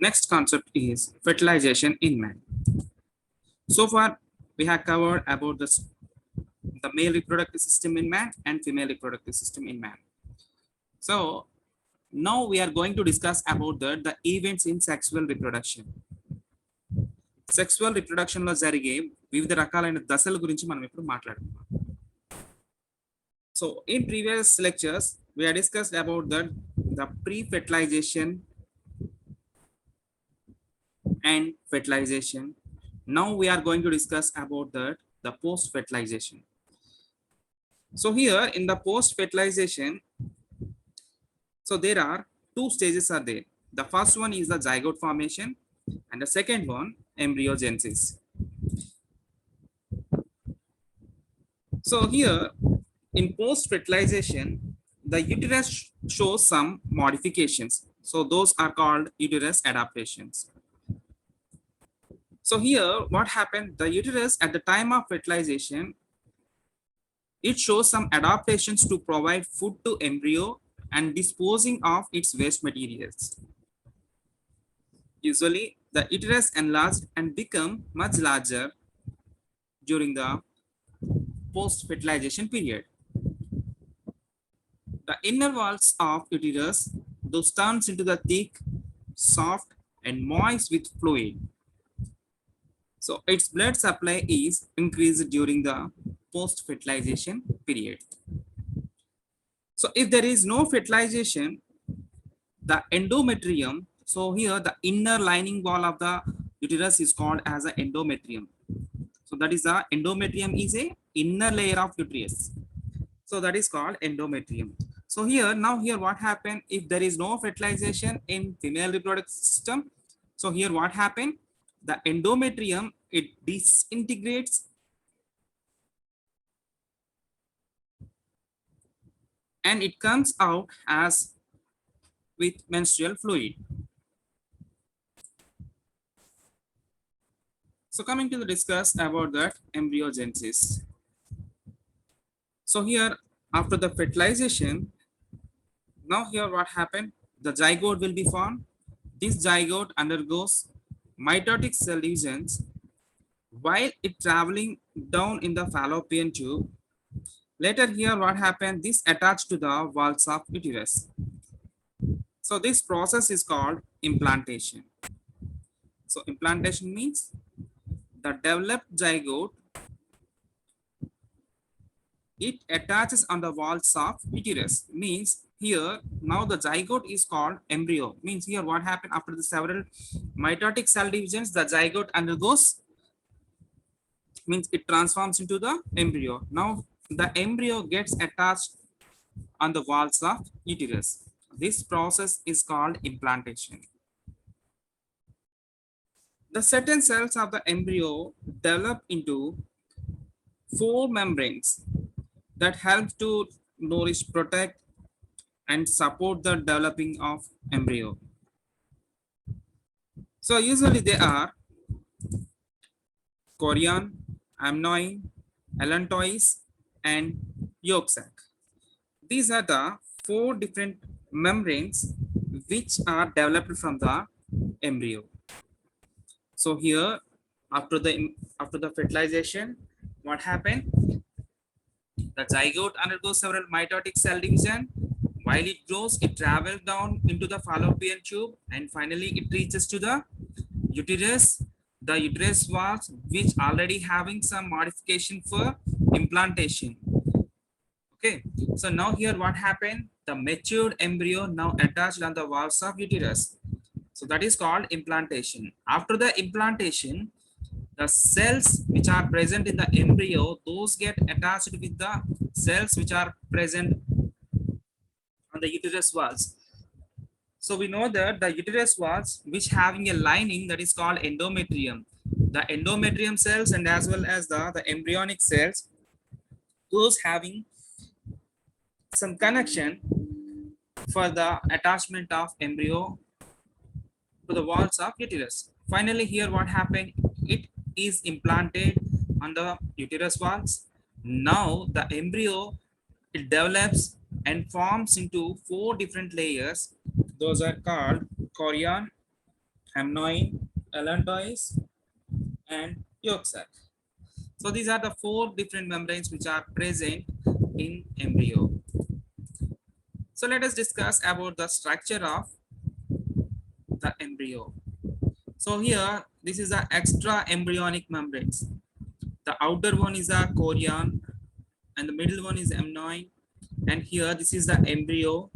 Next concept is fertilization in man. So far, we have covered about the male reproductive system in man and female reproductive system in man. So now we are going to discuss about the events in sexual reproduction. Sexual reproduction లో జరిగే వివిధ రకాలైన దశల గురించి మనం ఇప్పుడు మాట్లాడుకుందాం. So in previous lectures we have discussed about the pre-fertilization and fertilization. Now we are going to discuss about the post-fertilization. So here in the post-fertilization, so there are two stages are there. The first one is the zygote formation and the second one embryogenesis. So here in post-fertilization, the uterus shows some modifications. So those are called uterus adaptations. So here what happened, the uterus at the time of fertilization, it shows some adaptations to provide food to embryo and disposing of its waste materials. Usually the uterus enlarged and become much larger during the post-fertilization period. The inner walls of uterus those turns into the thick, soft and moist with fluid. So its blood supply is increased during the post-fertilization period. So if there is no fertilization, the endometrium, so here the inner lining wall of the uterus is called as an endometrium. So that is the endometrium is a inner layer of uterus. So that is called endometrium. So here what happened if there is no fertilization in female reproductive system? So here what happened? The endometrium, it disintegrates and it comes out as with menstrual fluid. So coming to discuss about that embryogenesis. So here after the fertilization, now here what happened? The zygote will be formed. This zygote undergoes mitotic cell divisions. While it traveling down in the fallopian tube, later here what happened? This attached to the walls of uterus. So this process is called implantation. So implantation means the developed zygote, it attaches on the walls of uterus. Means here now the zygote is called embryo. Means here what happened after the several mitotic cell divisions, the zygote undergoes, means it transforms into the embryo. Now the embryo gets attached on the walls of uterus. This process is called implantation. The certain cells of the embryo develop into four membranes that help to nourish, protect and support the developing of embryo. So usually they are chorion, amnion, allantois and yolk sac. These are the four different membranes which are developed from the embryo. So here after the fertilization, what happened? The zygote undergoes several mitotic cell division. While it grows, it travels down into the fallopian tube and finally it reaches to the uterus. The uterus walls which already having some modification for implantation. Okay, so now here what happened? The matured embryo now attached on the walls of uterus. So that is called implantation. After the implantation, the cells which are present in the embryo, those get attached with the cells which are present on the uterus walls. So we know that the uterus walls which having a lining, that is called endometrium. The endometrium cells and as well as the embryonic cells, those having some connection for the attachment of embryo to the walls of uterus. Finally here what happened? It is implanted on the uterus walls. Now the embryo, it develops and forms into four different layers. Those are called chorion, amnoin, allantois, and yolk sac. So these are the four different membranes which are present in embryo. So let us discuss about the structure of the embryo. So here, this is the extra embryonic membranes. The outer one is a chorion, and the middle one is amnoin. And here, this is the embryo.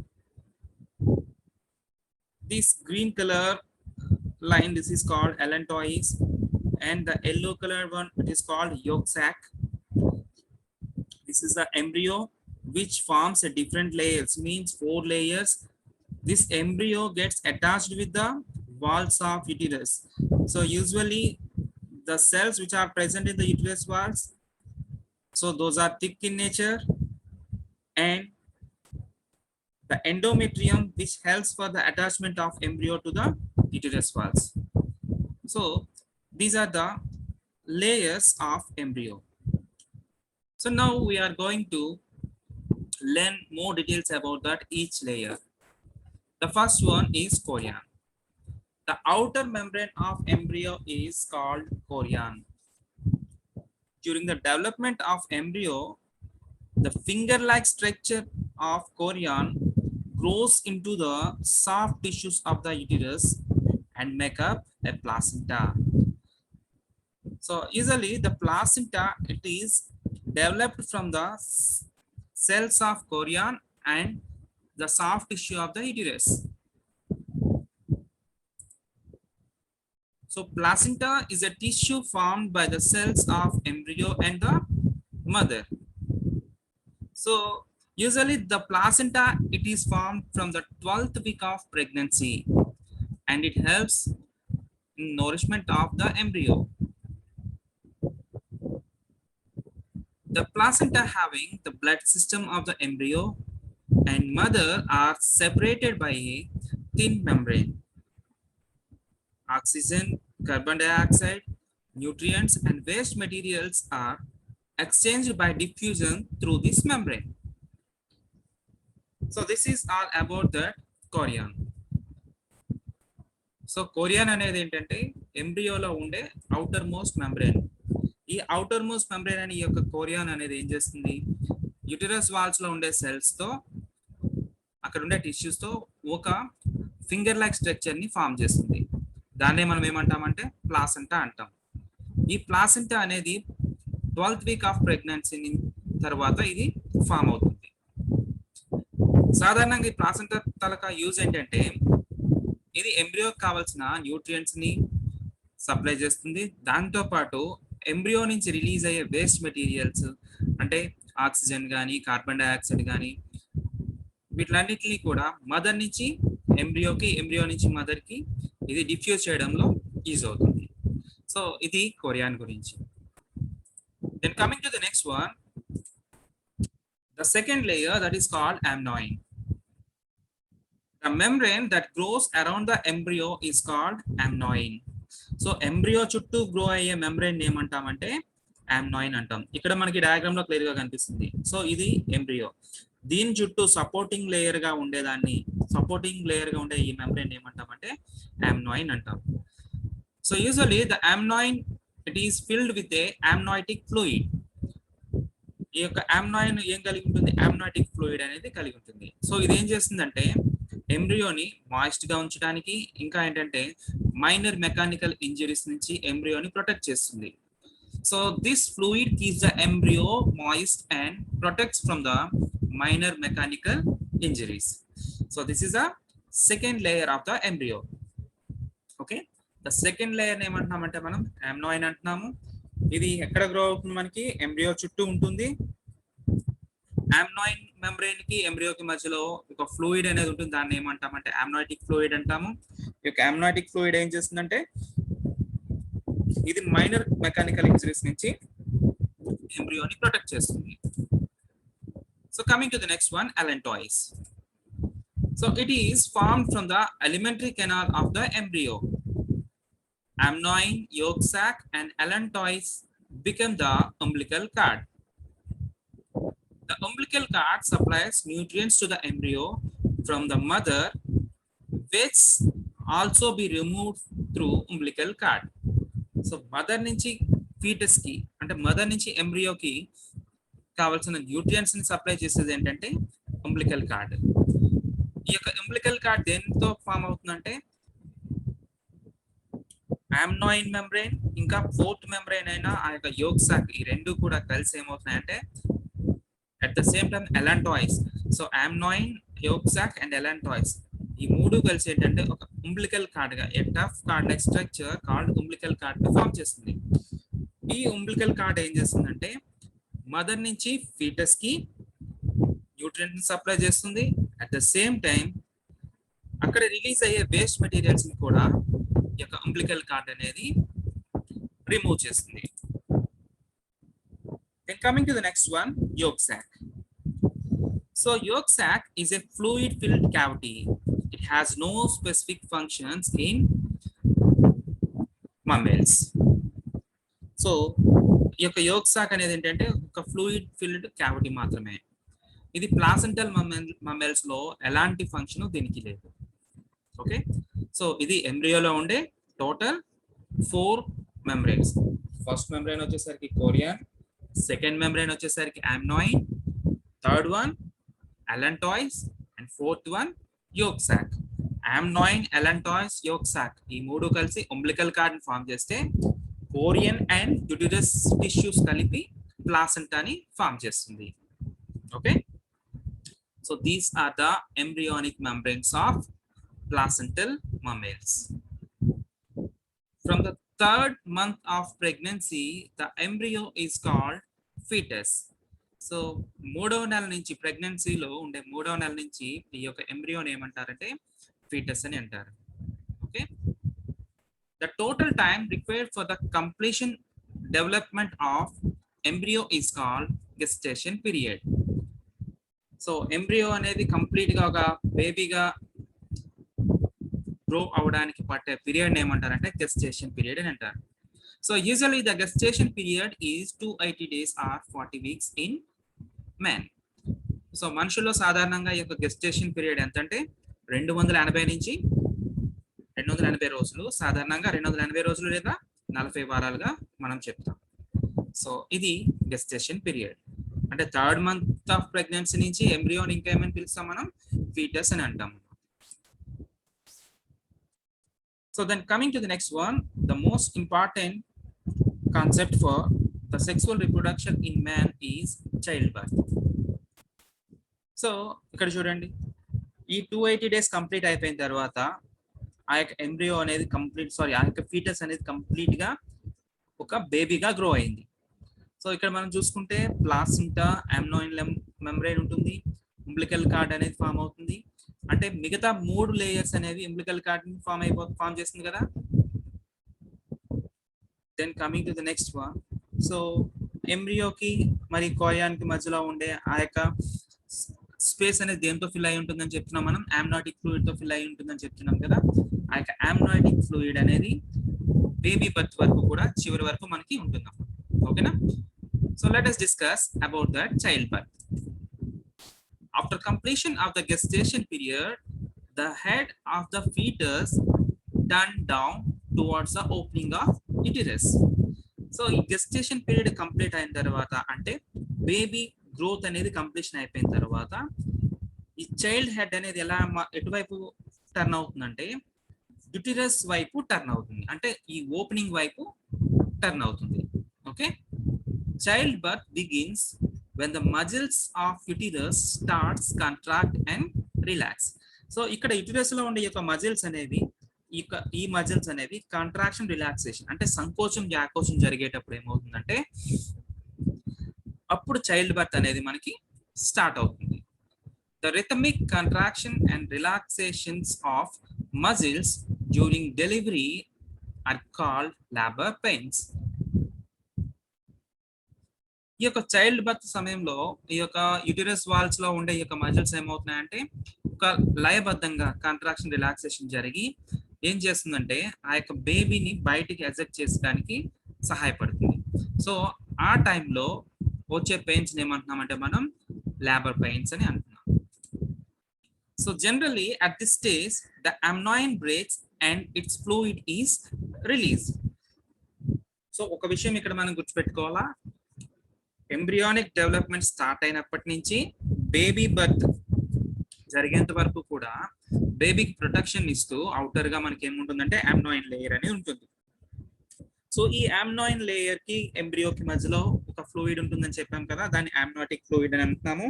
This green color line, this is called allantois, and the yellow color one, it is called yolk sac. This is the embryo, which forms a different layers, means 4 layers. This embryo gets attached with the walls of uterus. So usually the cells which are present in the uterus walls, so those are thick in nature, and the endometrium, which helps for the attachment of embryo to the uterus walls. So these are the layers of embryo. So now we are going to learn more details about that each layer. The first one is chorion. The outer membrane of embryo is called chorion. During the development of embryo, the finger-like structure of chorion grows into the soft tissues of the uterus and make up a placenta. So usually the placenta, it is developed from the cells of chorion and the soft tissue of the uterus. So placenta is a tissue formed by the cells of embryo and the mother. So usually the placenta, it is formed from the 12th week of pregnancy, and it helps in nourishment of the embryo. The placenta having the blood system of the embryo and mother are separated by a thin membrane. Oxygen, carbon dioxide, nutrients, and waste materials are exchanged by diffusion through this membrane. So this is all about the chorion. So chorion అనేది ఏంటంటే ఎంబ్రియోలో ఉండే outer most membrane. ఈ outer most membrane అని ఈ యొక్క chorion అనేది ఏం చేస్తుంది, యుటరస్ వాల్స్ లో ఉండే సెల్స్ తో అక్కడ ఉండే టిష్యూస్ తో ఒక ఫింగర్ లైక్ స్ట్రక్చర్ ని ఫామ్ చేస్తుంది. దాన్నే మనం ఏమంటామంటే ప్లాసెంటా అంటాం. ఈ ప్లాసెంటా అనేది 12th వీక్ ఆఫ్ ప్రెగ్నెన్సీ తర్వాత ఇది ఫామ్ అవుతుంది. సాధారణంగా ఈ ప్లాసెంటా తాలూకా యూజ్ ఏంటంటే ఇది ఎంబ్రియోకి కావాల్సిన న్యూట్రియంట్స్ ని సప్లై చేస్తుంది. దాంతో పాటు ఎంబ్రియో నుంచి రిలీజ్ అయ్యే వేస్ట్ మెటీరియల్స్ అంటే ఆక్సిజన్ కానీ కార్బన్ డైఆక్సైడ్ కానీ వీటిలన్నిటిని కూడా మదర్ నుంచి ఎంబ్రియోకి, ఎంబ్రియో నుంచి మదర్ కి ఇది డిఫ్యూజ్ చేయడంలో యూజ్ అవుతుంది. సో ఇది కొరియాన్ గురించి. Then coming to the next one, the second layer that is called amnoin. The membrane that grows around the embryo is called amnoin. So embryo చుట్టూ grow అయ్యే membrane ఏమంటామంటే amnoin అంటాం. ఇక్కడ మనకి diagram లో clear గా కనిపిస్తుంది. సో ఇది ఎంబ్రియో, దీని చుట్టూ సపోర్టింగ్ లేయర్ గా ఉండేదాన్ని, సపోర్టింగ్ లేయర్ గా ఉండే ఈ మెంబ్రేన్ ఏమంటామంటే amnoin అంటాం. So usually the amnoin, it is filled with a amniotic fluid. ఈ యొక్క amnoin ఏం కలిగి ఉంటుంది, amniotic fluid అనేది కలిగి ఉంటుంది. సో ఇది ఏం చేస్తుందంటే ఎంబ్రియోని మాయిస్ట్ గా ఉంచడానికి, ఇంకా ఏంటంటే మైనర్ మెకానికల్ ఇంజరీస్ నుంచి ఎంబ్రియోని ప్రొటెక్ట్ చేస్తుంది. So this fluid keeps the embryo moist and protects from the minor mechanical injuries. So this is the second layer of the embryo. Okay, the second layer ఏమంటున్నామంటే మనం amnoin అంటున్నాము. ఇది ఎక్కడ grow అవుతుంది, మనకి ఎంబ్రియో చుట్టూ ఉంటుంది. amnoin మెంబ్రేన్ కి ఎంబ్రియోకి మధ్యలో ఒక ఫ్లూయిడ్ అనేది ఉంటుంది, దాన్ని ఏమంటామంటే amniotic fluid అంటాము. ఈ యొక్క amniotic fluid ఏం చేస్తుందంటే ఇది మైనర్ మెకానికల్ ఇంజరీస్ నుంచి ఎంబ్రియోని ప్రొటెక్ట్ చేస్తుంది. So coming to the next one, allantois. So it is formed from the alimentary canal of the embryo. Amnoin, yolk sac and allantois become the umbilical cord. The umbilical cord supplies nutrients to the embryo from the mother, which also be removed through umbilical card. So mother నుంచి foetus కి అంటే mother నుంచి ఎంబ్రియోకి కావాల్సిన nutrients ని supply చేసేది ఏంటంటే umbilical card. ఈ యొక్క umbilical కార్డ్ దేనితో ఫామ్ అవుతుందంటే amniotic membrane ఇంకా ఫోర్త్ మెంబ్రెయిన్ అయినా ఆ యొక్క yolk sac ఈ రెండు కూడా కలిసి ఏమవుతున్నాయంటే at the same time allantois. So amniotic, yolk sac and allantois ఈ మూడు కలిసి ఏంటంటే ఒక umbilical కార్డ్ గా a tough card like structure called umbilical cord ని ఫామ్ చేస్తుంది. ఈ umbilical కార్డ్ ఏం చేస్తుందంటే మదర్ నుంచి ఫీటస్ కి న్యూట్రియంట్ ని సప్లై చేస్తుంది. అట్ ద సేమ్ టైం అక్కడ రిలీజ్ అయ్యే వేస్ట్ మెటీరియల్స్ ని కూడా ఈ యొక్క umbilical cord అనేది రిమూవ్ చేస్తుంది. Then coming to the next one, yolk sac. So yolk sac is a fluid filled cavity. It has no specific functions in mammals. So ఈ యొక్క yolk sac అనేది ఏంటంటే ఒక ఫ్లూయిడ్ ఫిల్డ్ క్యావిటీ మాత్రమే. ఇది placental mammals లో ఎలాంటి function దీనికి లేదు. ఓకే, సో ఇది ఎంబ్రియోలో ఉండే టోటల్ 4 మెంబ్రెయిన్స్. ఫస్ట్ మెంబ్రెయిన్ వచ్చేసరికి కోరియాన్, సెకండ్ మెంబ్రెయిన్ వచ్చేసరికి amniotic, third one allantois and fourth one yolk sac. amniotic, allantois, yolk sac ఈ మూడు కలిసి umbilical cord ని ఫామ్ చేస్తే కోరియన్ అండ్ యుటెరస్ టిష్యూస్ కలిపి ప్లాసెంటాని ఫామ్ చేస్తుంది. Okay, so these are the embryonic membranes of placental mammals. From the third month of pregnancy, the embryo is called fetus. So మూడవ నెల నుంచి ప్రెగ్నెన్సీలో ఉండే మూడవ నెల నుంచి ఈ యొక్క ఎంబ్రియోని ఏమంటారంటే ఫీటస్ అని అంటారు. Okay, the total time required for the completion development of embryo is called gestation period. So embryo అనేది కంప్లీట్ గా ఒక బేబీగా గ్రో అవడానికి పట్టే పీరియడ్ ఏమంటారంటే గెస్టేషన్ పీరియడ్ అని అంటారు. So usually the gestation period is 280 days or 40 weeks in men. So మనుషుల్లో సాధారణంగా ఈ యొక్క గెస్టేషన్ పీరియడ్ ఎంత అంటే 280 నుంచి 280 రోజులు, సాధారణంగా 280 రోజులు లేదా 40 వారాలుగా మనం చెప్తాం. సో ఇది గెస్టేషన్ పీరియడ్ అంటే థర్డ్ మంత్ ఆఫ్ ప్రెగ్నెన్సీ నుంచి ఎంబ్రియోని ఇంకా ఏమని పిలుస్తాం మనం ఫీటస్ అని అంటాం. So then coming to the next one, the most important concept for the sexual reproduction in man is childbirth. So ఇక్కడ చూడండి, ఈ 280 days కంప్లీట్ అయిపోయిన తర్వాత ఆ యొక్క ఎంబ్రియో అనేది ఆ యొక్క ఫీటస్ అనేది కంప్లీట్ గా ఒక బేబీగా గ్రో అయింది. సో ఇక్కడ మనం చూసుకుంటే ప్లాసెంటా, amniotic membrane ఉంటుంది, umbilical cord అనేది ఫామ్ అవుతుంది. అంటే మిగతా 3 లేయర్స్ అనేవి umbilical cord ని ఫామ్ చేస్తుంది కదా. Then coming to the next one, so ఎంబ్రియోకి మరి కోరియాన్కి మధ్యలో ఉండే ఆ యొక్క స్పేస్ అనేది దేంతో ఫిల్ అయి ఉంటుందని చెప్తున్నాం మనం, amniotic fluid తో ఫిల్ అయి ఉంటుందని చెప్తున్నాం కదా. ఆ యొక్క amniotic fluid అనేది బేబీ బర్త్ వరకు కూడా చివరి వరకు మనకి ఉంటుంది. ఓకేనా, so let us discuss about that childbirth. After completion of the gestation period, the head of the fetus turned down towards the opening of uterus. So ఈ gestation period కంప్లీట్ అయిన తర్వాత అంటే బేబీ గ్రోత్ అనేది completion అయిపోయిన తర్వాత ఈ child head అనేది ఎలా ఎటువైపు టర్న్ అవుతుందంటే యుటెరస్ వైపు టర్న్ అవుతుంది, అంటే ఈ ఓపెనింగ్ వైపు టర్న్ అవుతుంది. Okay, child birth begins when the muscles of uterus starts contract and relax. So ఇక్కడ యుటెరస్ లో ఉండే యొక్క మజిల్స్ అనేవి ఈ మజిల్స్ అనేవి కాంట్రాక్షన్ రిలాక్సేషన్ అంటే సంకోచం వ్యాకోచం జరిగేటప్పుడు ఏమవుతుందంటే అప్పుడు చైల్డ్ బర్త్ అనేది మనకి స్టార్ట్ అవుతుంది. The rhythmic contraction and relaxations of muscles during delivery are called labor pains. ఈ యొక్క చైల్డ్ బర్త్ సమయంలో ఈ యొక్క యుటెరస్ వాల్స్ లో ఉండే ఈ యొక్క మజిల్స్ ఏమవుతున్నాయంటే ఒక లయబద్ధంగా కాంట్రాక్షన్ రిలాక్సేషన్ జరిగి ఏం చేస్తుందంటే ఆ యొక్క బేబీని బయటికి ఎజెక్ట్ చేసడానికి సహాయపడుతుంది. సో ఆ టైంలో వచ్చే పెయిన్స్ ఏమంటున్నామంటే మనం లేబర్ పెయిన్స్ అని అంటున్నాం. So generally at this stage the amniotic breaks and its fluid is released. So ఒక విషయం ఇక్కడ మనం గుర్తుపెట్టుకోవాలా, ఎంబ్రియానిక్ డెవలప్మెంట్ స్టార్ట్ అయినప్పటి నుంచి బేబీ బర్త్ జరిగేంత వరకు కూడా బేబీకి ప్రొటెక్షన్ ఇస్తూ అవుటర్ గా మనకి ఏముంటుందంటే అమ్నాయిన్ లేయర్ అనేది ఉంటుంది. సో ఈ అమ్నాయిన్ లేయర్ కి ఎంబ్రియోకి మధ్యలో ఒక ఫ్లూయిడ్ ఉంటుందని చెప్పాం కదా, దాన్ని అమ్నాటిక్ ఫ్లూయిడ్ అని అంటున్నాము.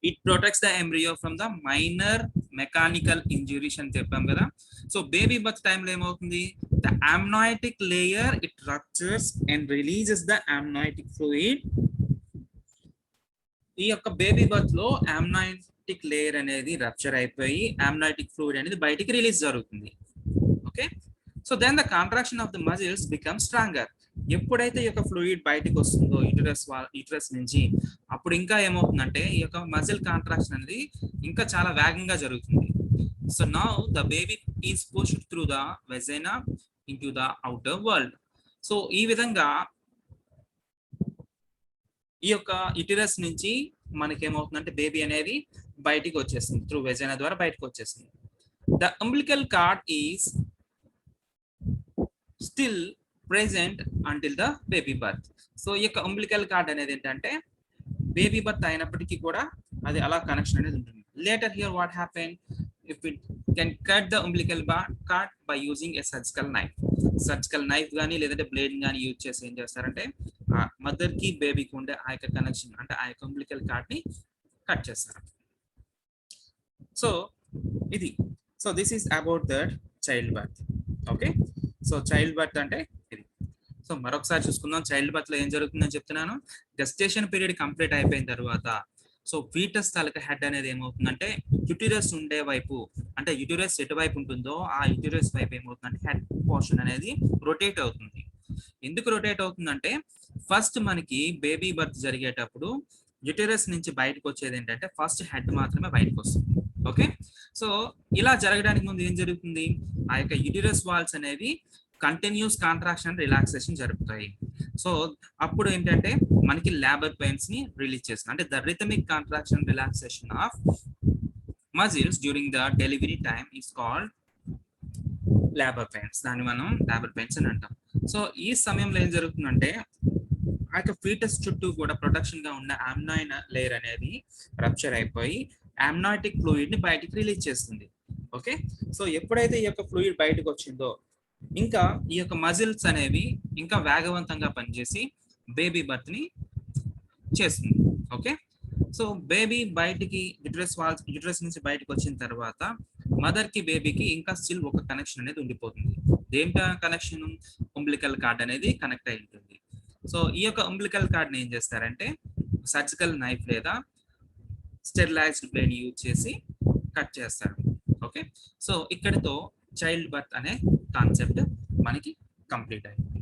It protects the embryo from the minor mechanical injuries అని చెప్పాం కదా. సో బేబీ బర్త్ టైంలో ఏమవుతుంది, the amniotic layer it ruptures and releases the amniotic fluid. ఈ యొక్క బేబీ బర్త్ లో అమ్నాయిటిక్ లేయర్ అనేది రప్చర్ అయిపోయి అమ్నాయిటిక్ ఫ్లూయిడ్ అనేది బయటికి రిలీజ్ జరుగుతుంది. Okay, so then the contraction of the muscles become stronger. ఎప్పుడైతే ఈ యొక్క ఫ్లూయిడ్ బయటకు వస్తుందో యూటరస్ నుంచి, అప్పుడు ఇంకా ఏమవుతుందంటే ఈ యొక్క మజిల్ కాంట్రాక్షన్ అనేది ఇంకా చాలా వేగంగా జరుగుతుంది. So now the baby is pushed through the vagina into the outer world. So ఈ విధంగా ఈ యొక్క యూటరస్ నుంచి మనకి ఏమవుతుందంటే బేబీ అనేది బయటికి వచ్చేస్తుంది, త్రూ వెజైనా ద్వారా బయటకు వచ్చేస్తుంది. The umbilical card is still present until the baby birth. So ఈ యొక్క అంబిలికల్ కార్డ్ అనేది ఏంటంటే బేబీ బర్త్ అయినప్పటికీ కూడా అది అలా కనెక్షన్ అనేది ఉంటుంది. Later here what happen, if it can cut the umbilical card by using a surgical knife. Surgical knife కానీ లేదంటే బ్లేడ్ కానీ యూజ్ చేసి ఏం చేస్తారంటే మదర్ కి బేబీకి ఉండే ఆ యొక్క కనెక్షన్ అంటే ఆ యొక్క అంబిలికల్ కార్డ్ ని కట్ చేస్తారు. సో ఇది, so this is about that child birth. Okay, so child birth అంటే ఇది. సో మరొకసారి చూసుకుందాం, చైల్డ్ బర్త్ లో ఏం జరుగుతుందని చెప్తున్నాను. గెస్టేషన్ పీరియడ్ కంప్లీట్ అయిపోయిన తర్వాత సో ఫీటస్ తాలూకా హెడ్ అనేది ఏమవుతుందంటే యూటరస్ ఉండే వైపు, అంటే యూటరస్ ఎటువైపు ఉంటుందో ఆ యూటరస్ వైపు ఏమవుతుందంటే హెడ్ పోర్షన్ అనేది రొటేట్ అవుతుంది. ఎందుకు రొటేట్ అవుతుందంటే ఫస్ట్ మనకి బేబీ బర్త్ జరిగేటప్పుడు యూటరస్ నుంచి బయటకు వచ్చేది ఏంటంటే ఫస్ట్ హెడ్ మాత్రమే బయటకు వస్తుంది. ఓకే, సో ఇలా జరగడానికి ముందు ఏం జరుగుతుంది, ఆ యొక్క యూటరస్ వాల్స్ అనేవి కంటిన్యూస్ కాంట్రాక్షన్ రిలాక్సేషన్ జరుగుతాయి. సో అప్పుడు ఏంటంటే మనకి లేబర్ పెయిన్స్ ని రిలీజ్ చేస్తుంది. అంటే the rhythmic contraction relaxation of muscles during the delivery time is called labour pains. దాన్ని మనం లేబర్ పెయిన్స్ అని అంటాం. సో ఈ సమయంలో ఏం జరుగుతుందంటే ఆ యొక్క ఫీటస్ చుట్టూ కూడా ప్రొటెక్షన్ గా ఉన్న అమ్నాయిన్ లేయర్ అనేది రప్చర్ అయిపోయి అమ్నాయిటిక్ ఫ్లూయిడ్ ని బయటికి రిలీజ్ చేస్తుంది. ఓకే, సో ఎప్పుడైతే ఈ యొక్క ఫ్లూయిడ్ బయటకు వచ్చిందో ఇంకా ఈ యొక్క మజిల్స్ అనేవి ఇంకా వేగవంతంగా పనిచేసి బేబీ బర్త్ ని చేస్తుంది. ఓకే, సో బేబీ బయటికి యూటరస్ నుంచి బయటకు వచ్చిన తర్వాత మదర్ కి బేబీకి ఇంకా స్టిల్ ఒక కనెక్షన్ అనేది ఉండిపోతుంది. దేంట్లో కనెక్షన్, అంబిలికల్ కార్డ్ అనేది కనెక్ట్ అయి ఉంటుంది. సో ఈ యొక్క అంబిలికల్ కార్డ్ ని ఏం చేస్తారంటే సర్జికల్ నైఫ్ లేదా స్టెరిలైజ్డ్ బ్లేడ్ యూజ్ చేసి కట్ చేస్తారు. ఓకే, సో ఇక్కడితో చైల్డ్ బర్త్ అనే కాన్సెప్ట్ మనకి కంప్లీట్ అయింది.